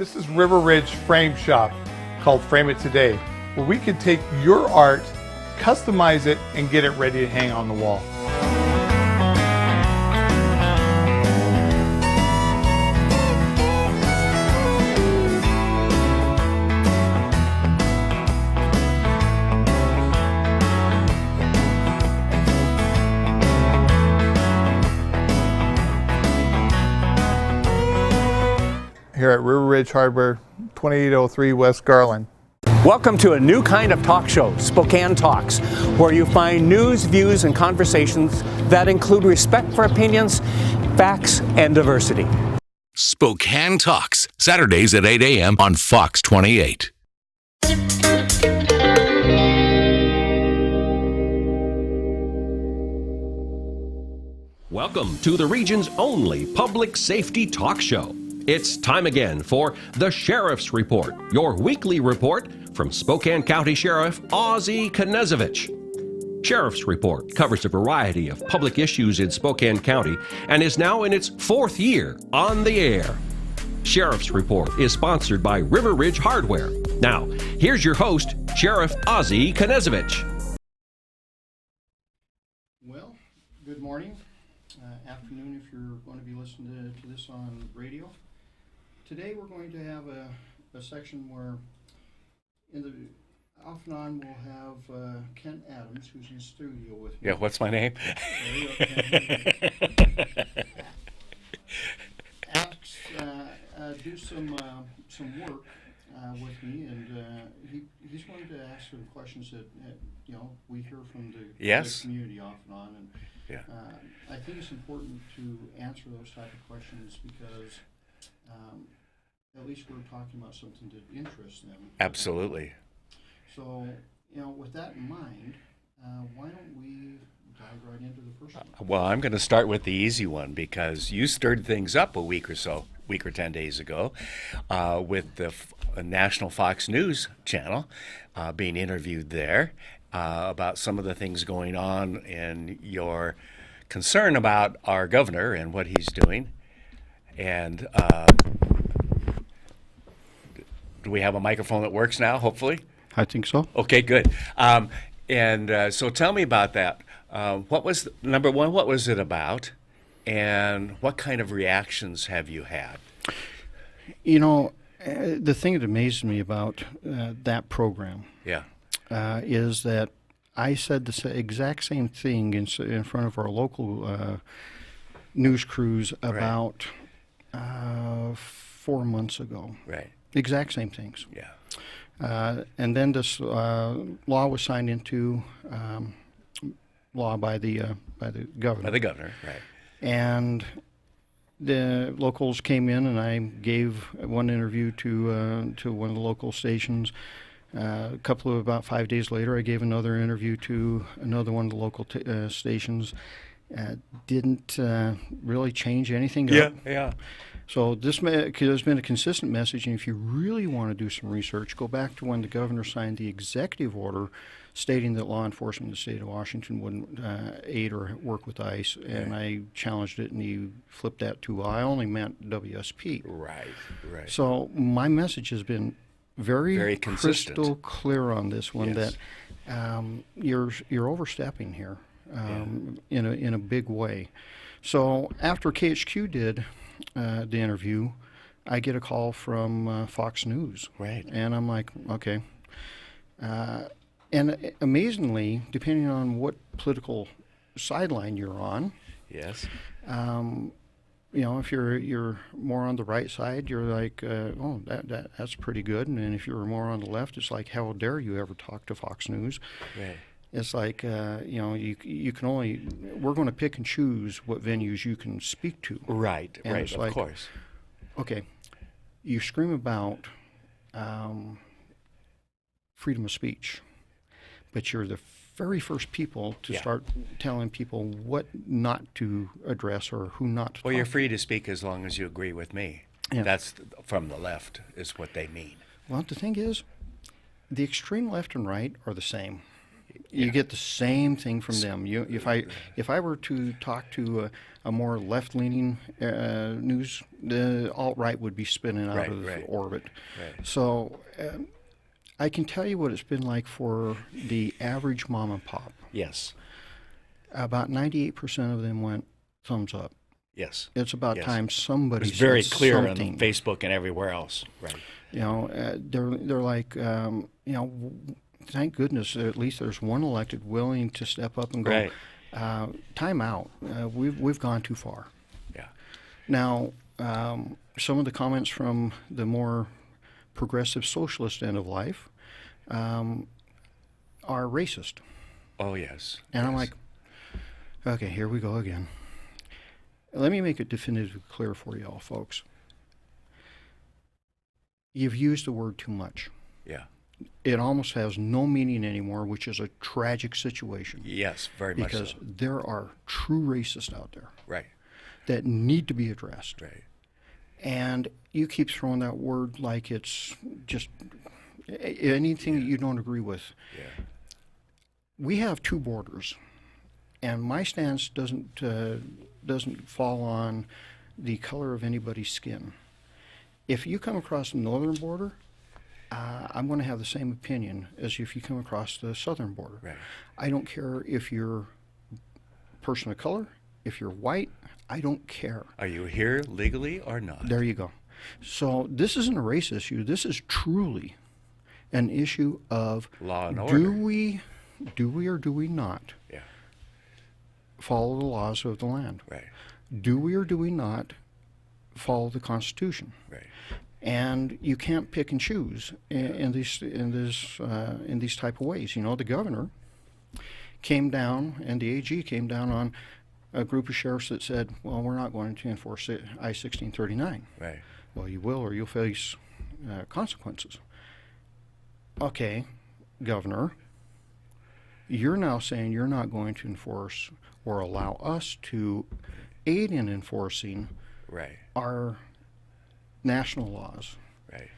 This is River Ridge Frame Shop, called Frame It Today, where we can take your art, customize it, and get it ready to hang on the wall. Here at River Ridge Hardware, 2803 West Garland. Welcome to a new kind of talk show, Spokane Talks, where you find news, views, and conversations that include respect for opinions, facts, and diversity. Spokane Talks, Saturdays at 8 a.m. on Fox 28. Welcome to the region's only public safety talk show. It's time again for the Sheriff's Report, your weekly report from Spokane County Sheriff Ozzie Sheriff's Report covers a variety of public issues in Spokane County and is now in its fourth year on the air. Sheriff's Report is sponsored by River Ridge Hardware. Now, here's your host, Sheriff Ozzie Well, good morning, afternoon if you're going to be listening to this on radio. Today we're going to have a section where off and on we'll have Kent Adams, who's in the studio with me. Yeah, what's my name? Do some work with me, and he's going to ask some questions that we hear from the community off and on, and I think it's important to answer those type of questions because at least we're talking about something that interests them. Absolutely. So, with that in mind, why don't we dive right into the first one? Well, I'm going to start with the easy one because you stirred things up a week or 10 days ago, with the National Fox News channel being interviewed there about some of the things going on and your concern about our governor and what he's doing. And do we have a microphone that works now, hopefully? I think so. Okay, good. So tell me about that. What was, number one, what was it about? And what kind of reactions have you had? The thing that amazes me about that program is that I said the exact same thing in front of our local news crews about 4 months ago. Right. Exact same things. Yeah. And then this law was signed into law by the governor. By the governor, right. And the locals came in, and I gave one interview to one of the local stations. About 5 days later, I gave another interview to another one of the local stations. Didn't really change anything. Yeah. So this has been a consistent message, and if you really want to do some research, go back to when the governor signed the executive order stating that law enforcement in the state of Washington wouldn't aid or work with ICE, and I challenged it, and he flipped that to, well, I only meant WSP. Right. So my message has been very consistent, crystal clear on this one, that you're overstepping here in a big way. So after KHQ did the interview, I get a call from Fox News. Right. And I'm like, okay. And amazingly, depending on what political sideline you're on, yes, if you're more on the right side, you're like, that's pretty good. And then if you're more on the left, it's like, how dare you ever talk to Fox News? Right. It's like, you can only, we're going to pick and choose what venues you can speak to. Right, and right, it's of like, course. Okay, you scream about freedom of speech, but you're the very first people to start telling people what not to address or who not to Well, talk you're to. free to speak as long as you agree with me. Yeah. That's from the left is what they mean. Well, the thing is, the extreme left and right are the same. You get the same thing from them. If I were to talk to a more left-leaning news, the alt-right would be spinning out of orbit. Right. So I can tell you what it's been like for the average mom and pop. Yes. About 98% of them went thumbs up. Yes. It's about time somebody said very clear something. on Facebook and everywhere else. Right. You know, they're like, you know, thank goodness at least there's one elected willing to step up and go, time out. We've gone too far. Yeah. Now, some of the comments from the more progressive socialist end of life are racist. Oh, yes. And I'm like, okay, here we go again. Let me make it definitively clear for you all, folks. You've used the word too much. Yeah. It almost has no meaning anymore, which is a tragic situation. Yes, very much so. Because there are true racists out there. Right. That need to be addressed. Right. And you keep throwing that word like it's just anything that you don't agree with. Yeah. We have two borders, and my stance doesn't fall on the color of anybody's skin. If you come across the northern border, I'm going to have the same opinion as if you come across the southern border. Right. I don't care if you're a person of color, if you're white, I don't care. Are you here legally or not? There you go. So this isn't a race issue. This is truly an issue of law and order. Do we or do we not follow the laws of the land? Right. Do we or do we not follow the Constitution? Right. And you can't pick and choose in these type of ways. You know, the governor came down, and the AG came down on a group of sheriffs that said, "Well, we're not going to enforce I-1639." Right. Well, you will, or you'll face consequences. Okay, Governor, you're now saying you're not going to enforce or allow us to aid in enforcing our national laws. Right.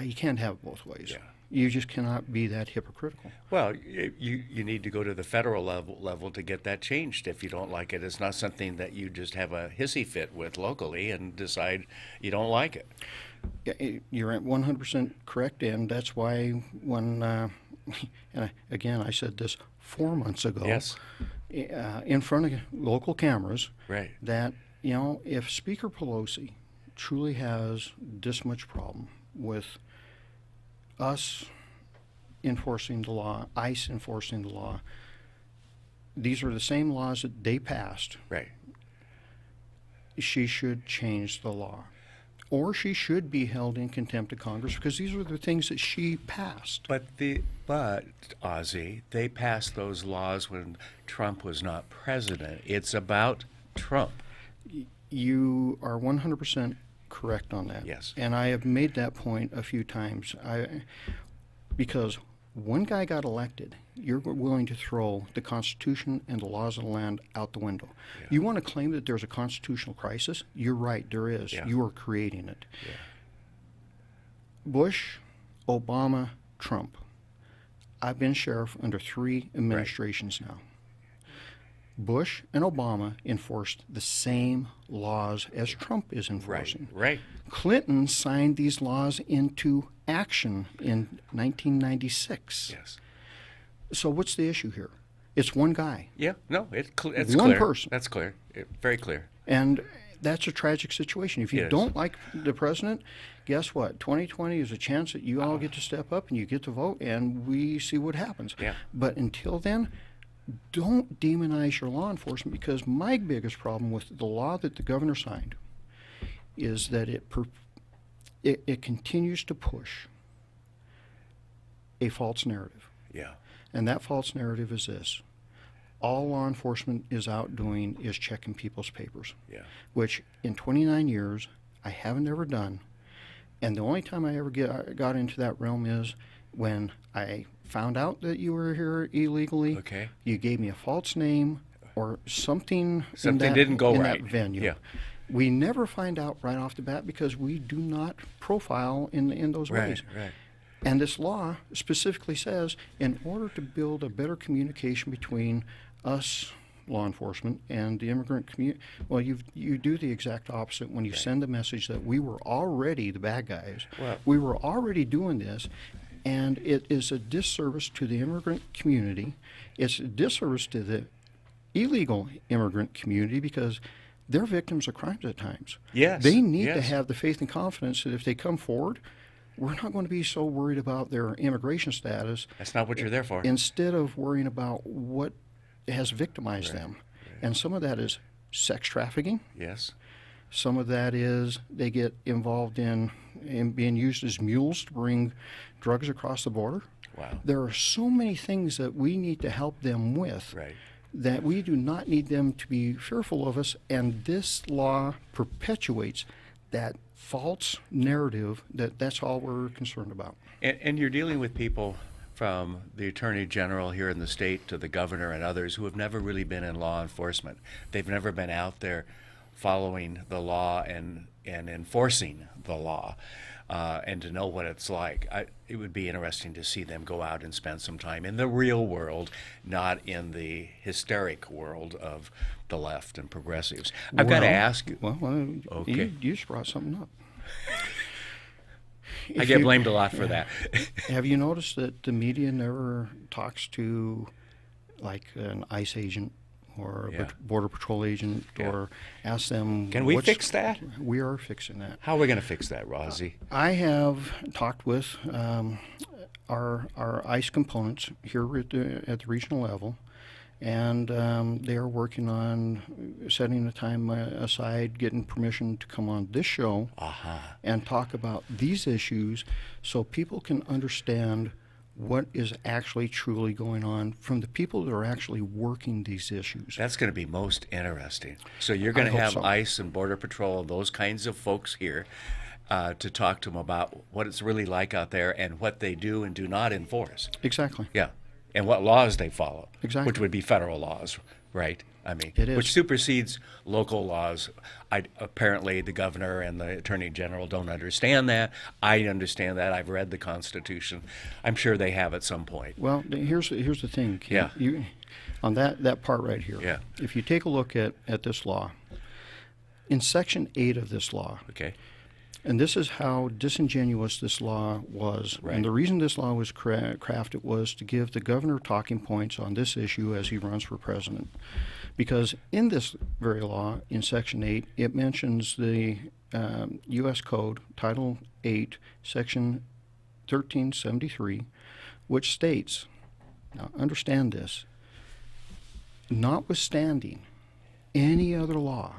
You can't have it both ways. Yeah. You just cannot be that hypocritical. Well, you need to go to the federal level to get that changed if you don't like it. It's not something that you just have a hissy fit with locally and decide you don't like it. Yeah, you're 100% correct, and that's why when, and I said this 4 months ago, yes, in front of local cameras, that, you know, if Speaker Pelosi truly has this much problem with us enforcing the law, ICE enforcing the law, these are the same laws that they passed. Right. She should change the law. Or she should be held in contempt of Congress because these are the things that she passed. But Ozzie, they passed those laws when Trump was not president. It's about Trump. You are 100% correct on that. Yes. And I have made that point a few times. Because one guy got elected, you're willing to throw the Constitution and the laws of the land out the window. Yeah. You want to claim that there's a constitutional crisis? You're right, there is. Yeah. You are creating it. Yeah. Bush, Obama, Trump. I've been sheriff under 3 administrations now. Bush and Obama enforced the same laws as Trump is enforcing. Right. Clinton signed these laws into action in 1996. Yes. So what's the issue here? It's one guy. Yeah, no, it's one clear. Person. That's clear. Very clear. And that's a tragic situation. If you don't like the president, guess what? 2020 is a chance that you all get to step up and you get to vote, and we see what happens. Yeah. But until then, don't demonize your law enforcement, because my biggest problem with the law that the governor signed is that it continues to push a false narrative. Yeah. And that false narrative is this: all law enforcement is out doing is checking people's papers. Yeah. Which in 29 years I haven't ever done. And the only time I ever got into that realm is when I found out that you were here illegally. Okay. You gave me a false name or something. Something didn't go right in that venue. Yeah. We never find out right off the bat because we do not profile in those ways. Right. And this law specifically says, in order to build a better communication between us, law enforcement, and the immigrant community, well, you do the exact opposite when you send the message that we were already the bad guys. Well, we were already doing this, and it is a disservice to the immigrant community. It's a disservice to the illegal immigrant community because they're victims of crimes at times. Yes. They need to yes. have the faith and confidence that if they come forward, we're not going to be so worried about their immigration status. That's not what you're there for. Instead of worrying about what has victimized them. And some of that is sex trafficking. Yes. Some of that is they get involved in being used as mules to bring drugs across the border. Wow. There are so many things that we need to help them with that we do not need them to be fearful of us, and this law perpetuates that false narrative that that's all we're concerned about. And you're dealing with people from the Attorney General here in the state to the governor and others who have never really been in law enforcement. They've never been out there following the law and enforcing the law, and to know what it's like. It would be interesting to see them go out and spend some time in the real world, not in the hysteric world of the left and progressives. I've got to ask you. Well, okay. You just brought something up. I get blamed a lot for that. Have you noticed that the media never talks to, like, an ICE agent or a Border Patrol agent or asks them... Can we fix that? We are fixing that. How are we going to fix that, Ozzie? I have talked with our ICE components here at the regional level, and they are working on setting the time aside, getting permission to come on this show and talk about these issues so people can understand what is actually truly going on from the people that are actually working these issues. That's going to be most interesting. So you're going to have ICE and Border Patrol, those kinds of folks here, to talk to them about what it's really like out there and what they do and do not enforce. Exactly. Yeah. And what laws they follow. Exactly. Which would be federal laws, right? I mean, it is. Which supersedes local laws. Apparently, the governor and the attorney general don't understand that. I understand that. I've read the Constitution. I'm sure they have at some point. Well, here's the thing. Ken. On that part right here. If you take a look at this law, in Section 8 of this law, and this is how disingenuous this law was. And the reason this law was crafted was to give the governor talking points on this issue as he runs for president. Because in this very law, in Section 8, it mentions the U.S. Code, Title 8, Section 1373, which states, now understand this, notwithstanding any other law,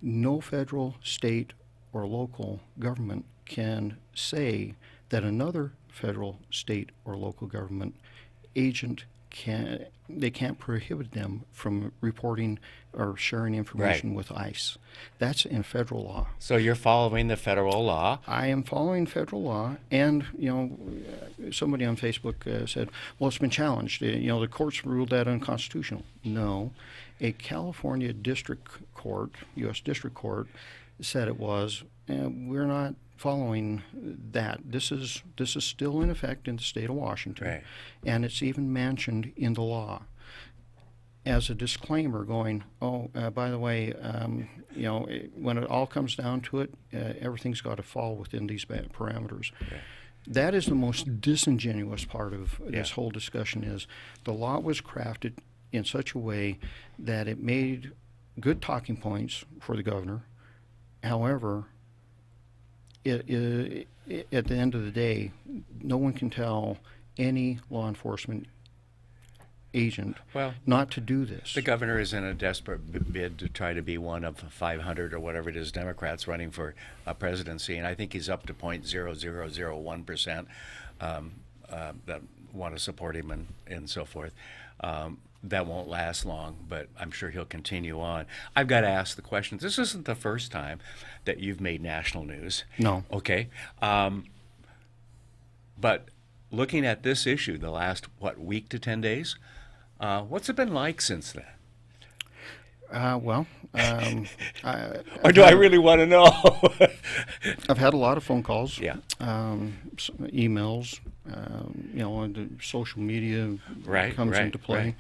no federal, state, or local government can say that another federal, state, or local government agent can't prohibit them from reporting or sharing information with ICE. That's in federal law. So you're following the federal law? I am following federal law, and somebody on Facebook said, "Well, it's been challenged. The courts ruled that unconstitutional." No, a California district court, U.S. district court, said it was. We're not following that. This is still in effect in the state of Washington, and it's even mentioned in the law as a disclaimer, going, by the way, when it all comes down to it, everything's got to fall within these parameters. That is the most disingenuous part of this whole discussion. Is the law was crafted in such a way that it made good talking points for the governor. However, at the end of the day, no one can tell any law enforcement agent not to do this. The governor is in a desperate bid to try to be one of 500 or whatever it is Democrats running for a presidency, and I think he's up to 0.0001% that want to support him and so forth. That won't last long, but I'm sure he'll continue on. I've got to ask the questions. This isn't the first time that you've made national news. No. Okay. But looking at this issue, the last, week to 10 days, what's it been like since then? Well, Or do I really want to know? I've had a lot of phone calls, Yeah. Emails, and the social media comes into play.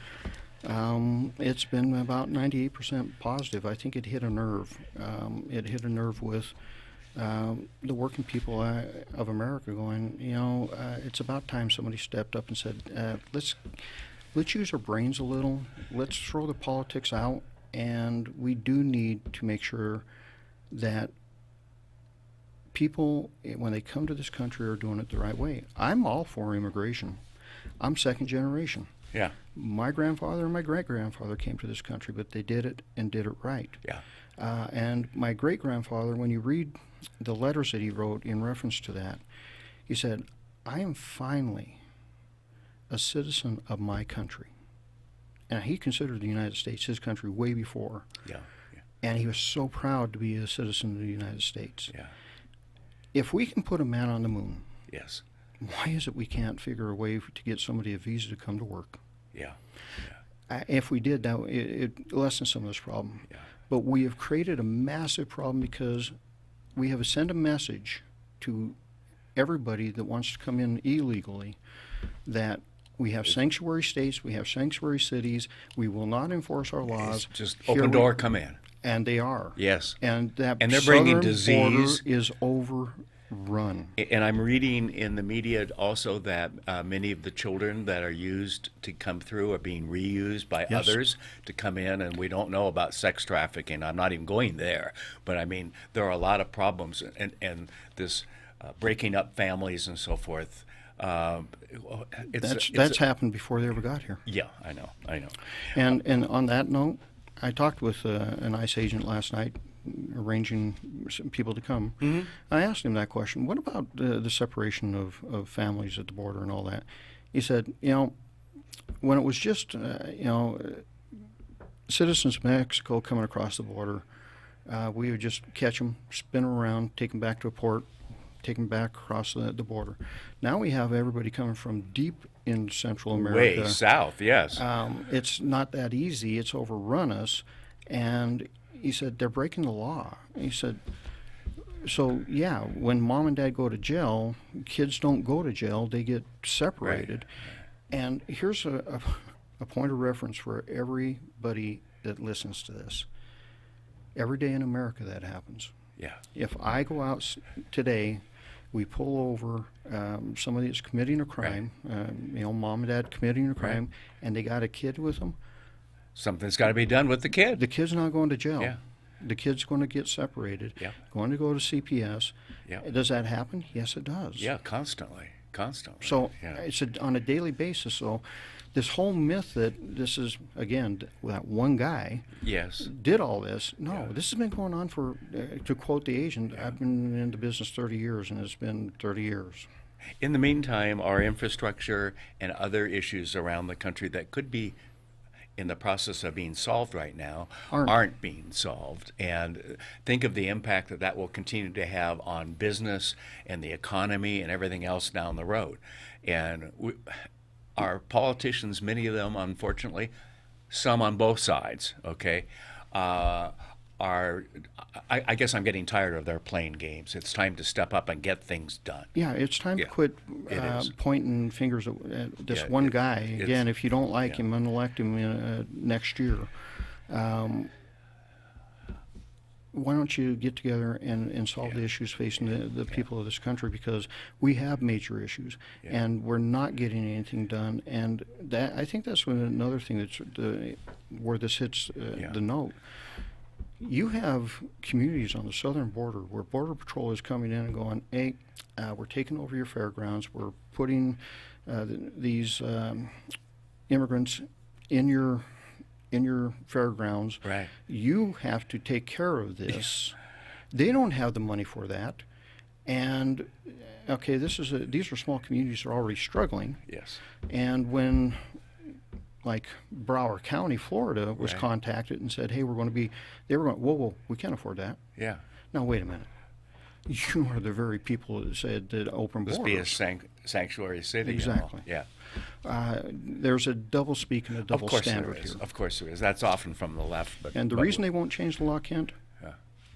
It's been about 98% positive. I think it hit a nerve. It hit a nerve with the working people of America going, it's about time somebody stepped up and said, let's use our brains a little. Let's throw the politics out. And we do need to make sure that people, when they come to this country, are doing it the right way. I'm all for immigration. I'm second generation. Yeah. My grandfather and my great-grandfather came to this country, but they did it and did it right. Yeah. And my great-grandfather, when you read the letters that he wrote in reference to that, he said, I am finally a citizen of my country. And he considered the United States his country way before. Yeah. Yeah. And he was so proud to be a citizen of the United States. Yeah. If we can put a man on the moon, Yes. why is it we can't figure a way to get somebody a visa to come to work? Yeah. If we did, that it lessens some of this problem. Yeah. But we have created a massive problem because we have sent a message to everybody that wants to come in illegally that we have sanctuary states, we have sanctuary cities, we will not enforce our laws. It's just open door, come in. And they are. Yes. And that And they're bringing southern disease. border is overrun. And I'm reading in the media also that many of the children that are used to come through are being reused by Yes. others to come in, and we don't know about sex trafficking. I'm not even going there, but I mean, there are a lot of problems, and this breaking up families and so forth. That's happened before they ever got here. Yeah, I know. And on that note, I talked with an ICE agent last night, arranging some people to come. Mm-hmm. I asked him that question. What about the separation of families at the border and all that? He said, when it was just, citizens of Mexico coming across the border, we would just catch them, spin them around, take them back to a port, take them back across the border. Now we have everybody coming from deep in Central America. Way south, yes. It's not that easy. It's overrun us. And he said, they're breaking the law. He said, so, yeah, when mom and dad go to jail, kids don't go to jail. They get separated. Right. And here's a point of reference for everybody that listens to this. Every day in America that happens. Yeah. If I go out today, we pull over somebody that's committing a crime, mom and dad committing a crime, and they got a kid with them. Something's got to be done with the kid. The kid's not going to jail. Yeah. The kid's going to get separated, going to go to CPS. Yeah. Does that happen? Yes, it does. Yeah, constantly. So it's on a daily basis. So this whole myth that this is, again, that one guy did all this. No, this has been going on for, to quote the agent, I've been in the business 30 years, and it's been 30 years. In the meantime, our infrastructure and other issues around the country that could be in the process of being solved right now aren't being solved. And think of the impact that will continue to have on business and the economy and everything else down the road. And our politicians, many of them, unfortunately, some on both sides, I guess I'm getting tired of their playing games. It's time to step up and get things done. Yeah, it's time to quit pointing fingers at this one guy. Again, if you don't like him, unelect him next year. Why don't you get together and solve the issues facing the people of this country, because we have major issues and we're not getting anything done. And that, I think that's another thing that's where this hits the note. You have communities on the southern border where Border Patrol is coming in and going, hey, we're taking over your fairgrounds. We're putting these immigrants in your fairgrounds. Right. You have to take care of this. They don't have the money for that. And, okay, these are small communities that are already struggling. Yes. And when, like, Broward County, Florida, was contacted and said, hey, they were going, whoa, we can't afford that. Yeah. Now, wait a minute. You are the very people that said that open borders. Let's be a sanctuary city. Exactly. Yeah. There's a double speak and a double standard here. Of course there is. That's often from the left. And the reason they won't change the law, Kent,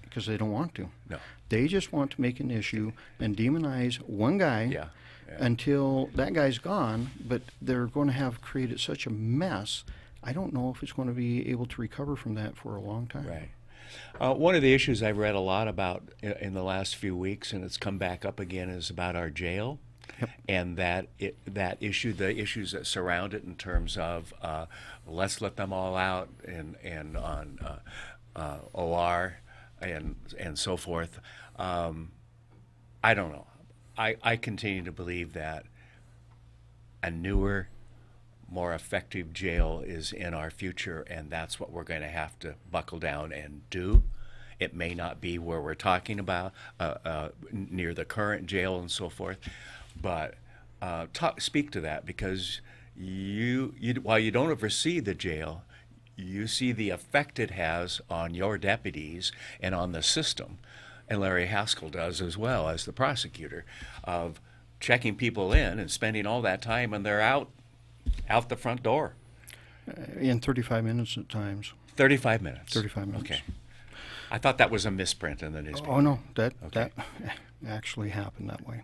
because they don't want to. No. They just want to make an issue and demonize one guy until that guy's gone, but they're going to have created such a mess, I don't know if it's going to be able to recover from that for a long time. Right. One of the issues I've read a lot about in the last few weeks, and it's come back up again, is about our jail. Yep. And the issues that surround it in terms of let's let them all out and on OR and so forth. I don't know. I continue to believe that a newer, more effective jail is in our future, and that's what we're going to have to buckle down and do. It may not be where we're talking about, near the current jail and so forth, but speak to that, because you while you don't oversee the jail, you see the effect it has on your deputies and on the system, and Larry Haskell does as well as the prosecutor, of checking people in and spending all that time, and they're out the front door. In 35 minutes at times. 35 minutes. 35 minutes. Okay. I thought that was a misprint in the newspaper. Oh, no, that actually happened that way.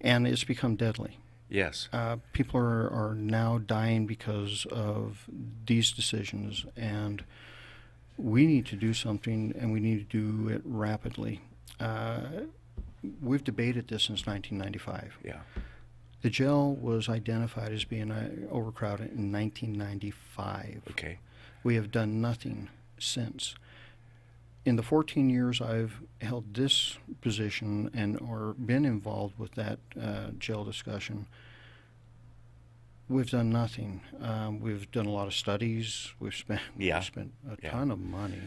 And it's become deadly. Yes. People are now dying because of these decisions, and we need to do something, and we need to do it rapidly. We've debated this since 1995. Yeah. The jail was identified as being overcrowded in 1995. Okay. We have done nothing since. In the 14 years I've held this position or been involved with that jail discussion, we've done nothing. We've done a lot of studies. We've spent a ton of money.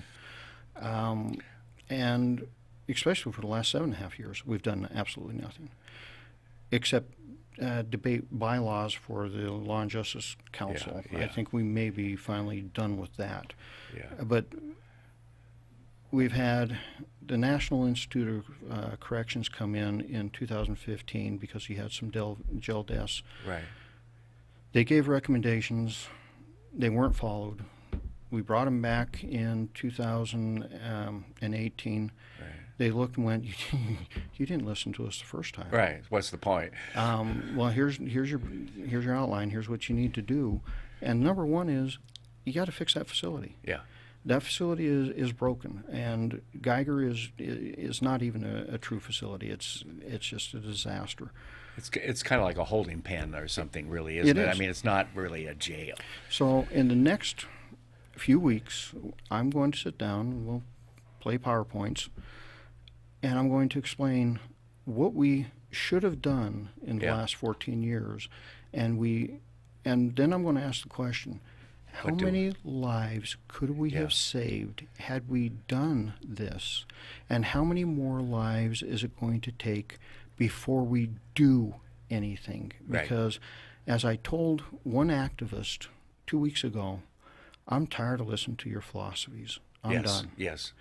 And especially for the last 7.5 years, we've done absolutely nothing except debate bylaws for the Law and Justice Council. I think we may be finally done with that. But we've had the National Institute of Corrections come in 2015 because he had some jail deaths. Right. They gave recommendations. They weren't followed. We brought them back in 2018. Right. They looked and went, "You didn't listen to us the first time." Right. What's the point? Well, here's your outline. Here's what you need to do. And number one is you got to fix that facility. Yeah. That facility is broken, and Geiger is not even a true facility. It's just a disaster. It's kind of like a holding pen or something, really, isn't it? I mean, it's not really a jail. So in the next few weeks, I'm going to sit down and we'll play PowerPoints, and I'm going to explain what we should have done in the last 14 years, and then I'm going to ask the question: how many lives could we have saved had we done this? And how many more lives is it going to take before we do anything? Because as I told one activist 2 weeks ago, I'm tired of listening to your philosophies. I'm done. Yes.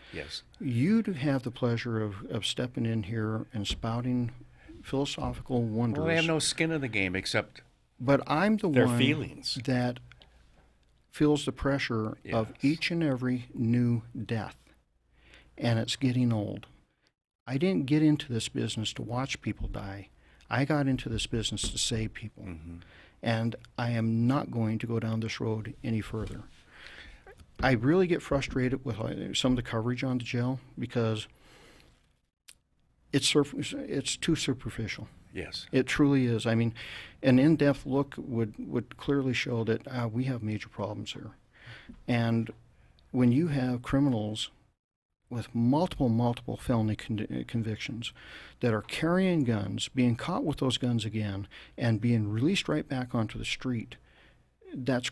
You have the pleasure of stepping in here and spouting philosophical wonders. Well, they have no skin in the game except but I'm the their one feelings. That feels the pressure of each and every new death, and it's getting old. I didn't get into this business to watch people die. I got into this business to save people, and I am not going to go down this road any further. I really get frustrated with some of the coverage on the jail because it's too superficial. Yes. It truly is. I mean, an in-depth look would clearly show that we have major problems here. And when you have criminals with multiple felony convictions that are carrying guns, being caught with those guns again, and being released right back onto the street, that's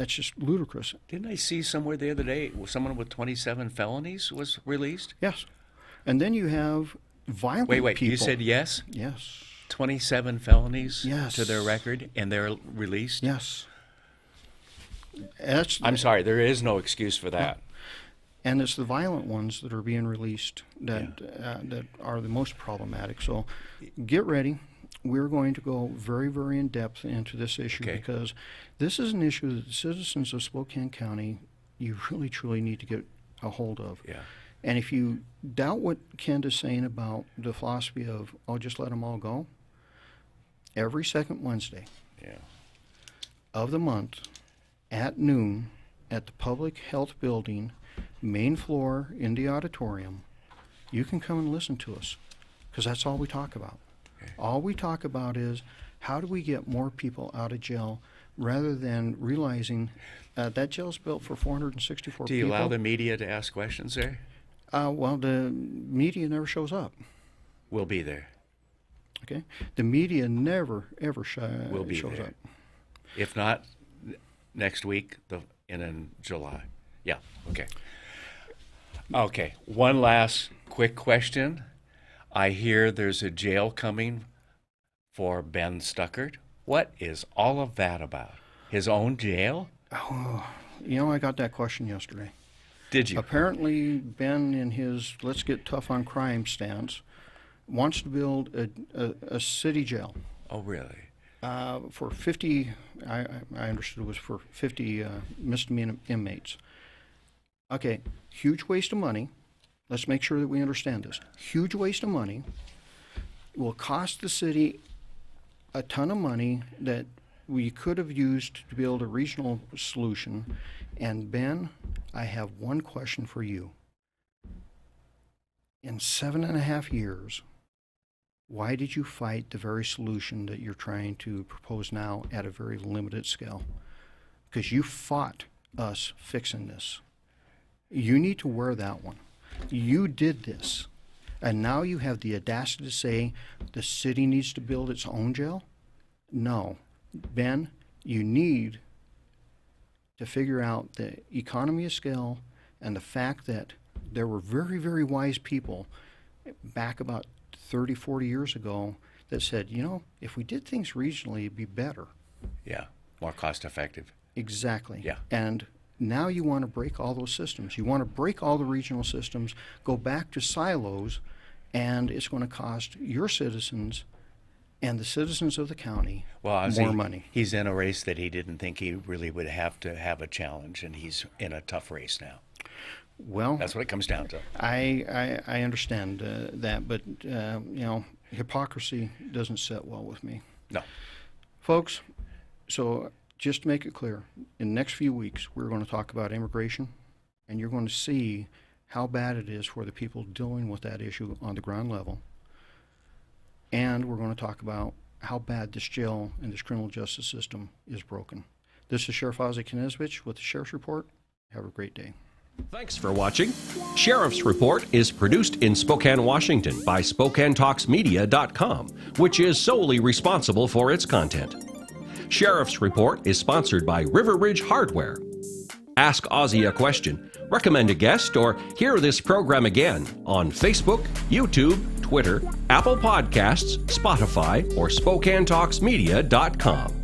just ludicrous. Didn't I see somewhere the other day someone with 27 felonies was released? Yes. And then you have violent people. Wait, you said yes? Yes. 27 felonies to their record, and they're released? Yes. I'm sorry, there is no excuse for that. And it's the violent ones that are being released that that are the most problematic. So get ready. We're going to go very, very in depth into this issue because this is an issue that the citizens of Spokane County, you really, truly need to get a hold of. Yeah. And if you doubt what Kent is saying about the philosophy of, oh, just let them all go, every second Wednesday of the month at noon at the Public Health Building, main floor in the auditorium, you can come and listen to us because that's all we talk about. All we talk about is how do we get more people out of jail rather than realizing that jail's built for 464 people. Do you allow the media to ask questions there? Well, the media never shows up. We'll be there. Okay? The media never, ever We'll be shows there. up. If not, next week and in July. Yeah, okay. Okay, one last quick question. I hear there's a jail coming for Ben Stuckert. What is all of that about? His own jail? Oh, you know, I got that question yesterday. Did you? Apparently, Ben, in his let's get tough on crime stance, wants to build a city jail. Oh, really? For 50, I understood it was for 50 misdemeanor inmates. Okay, huge waste of money. Let's make sure that we understand this. Huge waste of money. Will cost the city a ton of money that we could have used to build a regional solution. And Ben, I have one question for you. In 7.5 years, why did you fight the very solution that you're trying to propose now at a very limited scale? Because you fought us fixing this. You need to wear that one. You did this, and now you have the audacity to say the city needs to build its own jail? No. Ben, you need to figure out the economy of scale and the fact that there were very, very wise people back about 30, 40 years ago that said, you know, if we did things regionally, it'd be better. Yeah, more cost effective. Exactly. Yeah. And now you want to break all those systems. You want to break all the regional systems, go back to silos, and it's going to cost your citizens and the citizens of the county more money. He's in a race that he didn't think he really would have to have a challenge, and he's in a tough race now. Well, that's what it comes down to. I understand that, but you know, hypocrisy doesn't sit well with me. No. Folks, so just to make it clear, in the next few weeks, we're going to talk about immigration, and you're going to see how bad it is for the people dealing with that issue on the ground level. And we're going to talk about how bad this jail and this criminal justice system is broken. This is Sheriff Ozzie with the Sheriff's Report. Have a great day. Thanks for watching. Sheriff's Report is produced in Spokane, Washington by SpokaneTalksMedia.com, which is solely responsible for its content. Sheriff's Report is sponsored by River Ridge Hardware. Ask Ozzie a question, recommend a guest, or hear this program again on Facebook, YouTube, Twitter, Apple Podcasts, Spotify, or SpokaneTalksMedia.com.